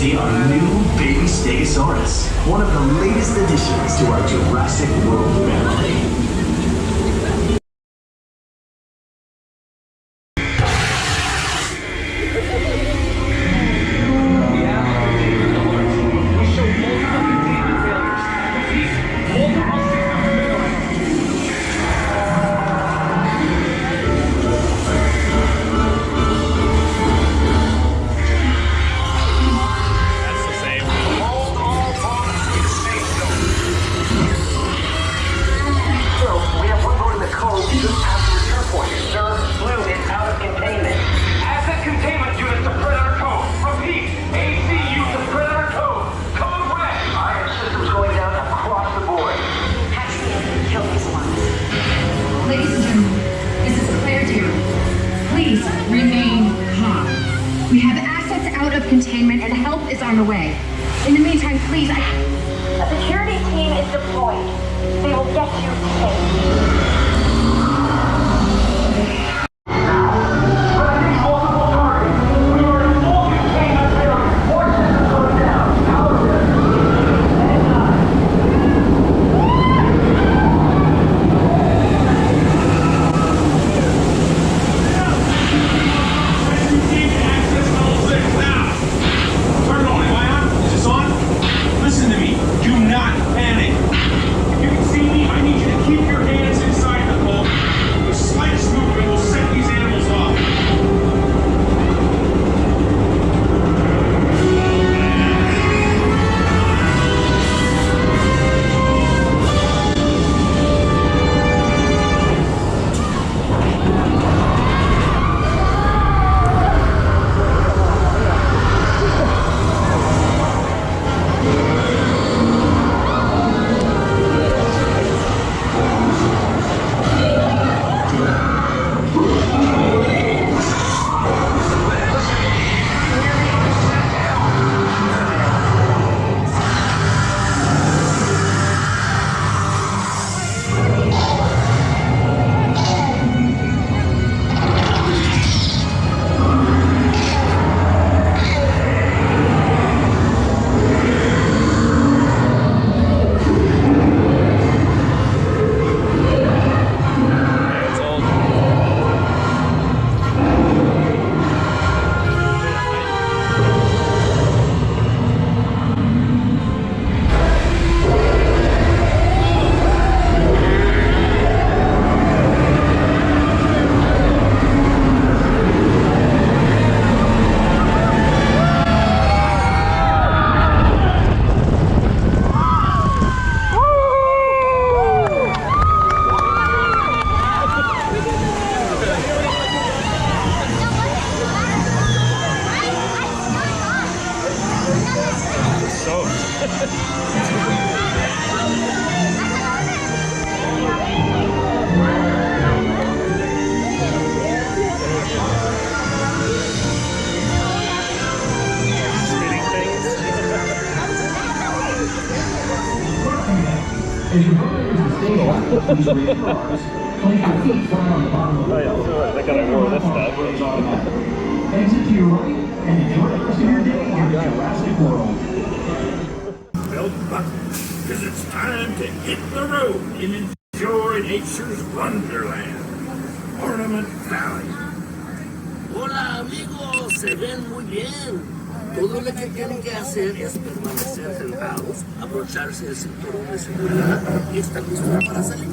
see our new baby Stegosaurus, one of the latest additions to our Jurassic World family. Containment and help is on the way. In the meantime, please, A security team is deployed. They will get you safe. Oh yeah, so they got more of this stuff. Exit to your right and enjoy the rest of your day in Jurassic World. Belt buckle, because it's time to hit the road and enjoy nature's wonderland, Ornament Valley. Hola amigos, se ven muy bien. Todo lo que tienen que hacer es permanecer sentados, abrocharse el cinturón de seguridad y estar listos para salir.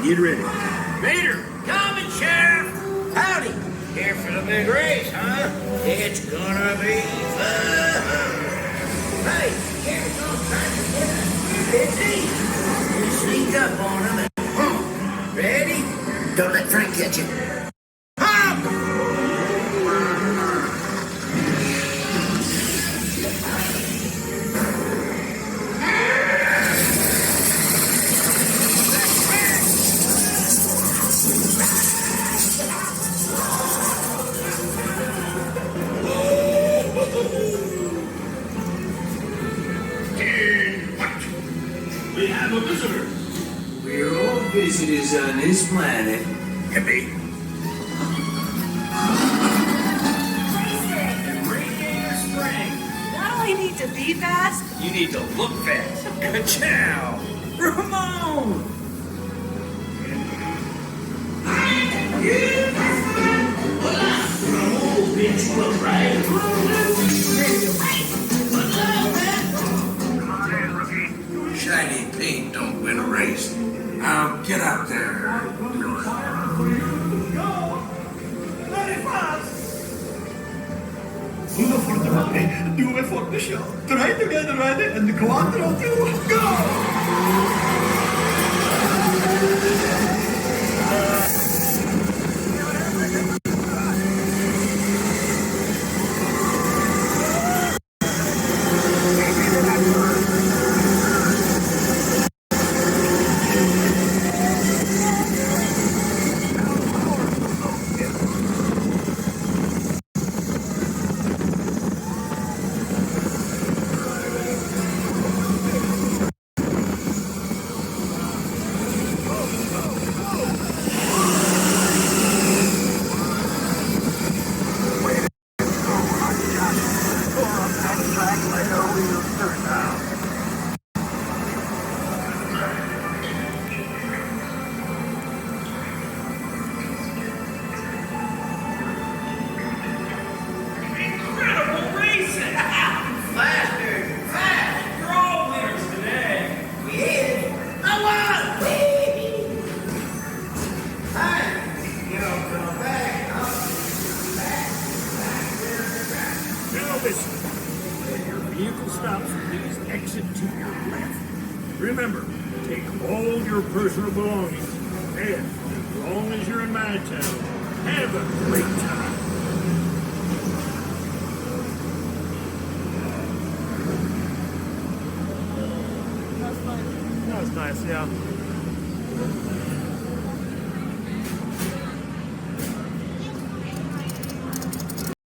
Get ready. Vader, coming, Sheriff. Howdy. Here for the big race, huh? It's gonna be fun. Hey, here's those trying to get us. It's easy. You sneak up on them and ready? Don't let Frank catch you. Hop! We have a visitor. We're all visitors on this planet. Hippie. Not only need to be fast, you need to look fast. Ka-chow! Ramon! Shiny paint don't win a race. Now get out there. Uno for the money, due for the show. Try to get ready and quattro to go! Now listen. When your vehicle stops, please exit to your left. Remember, take all your personal belongings. And as long as you're in my town, have a great time. That was nice, yeah.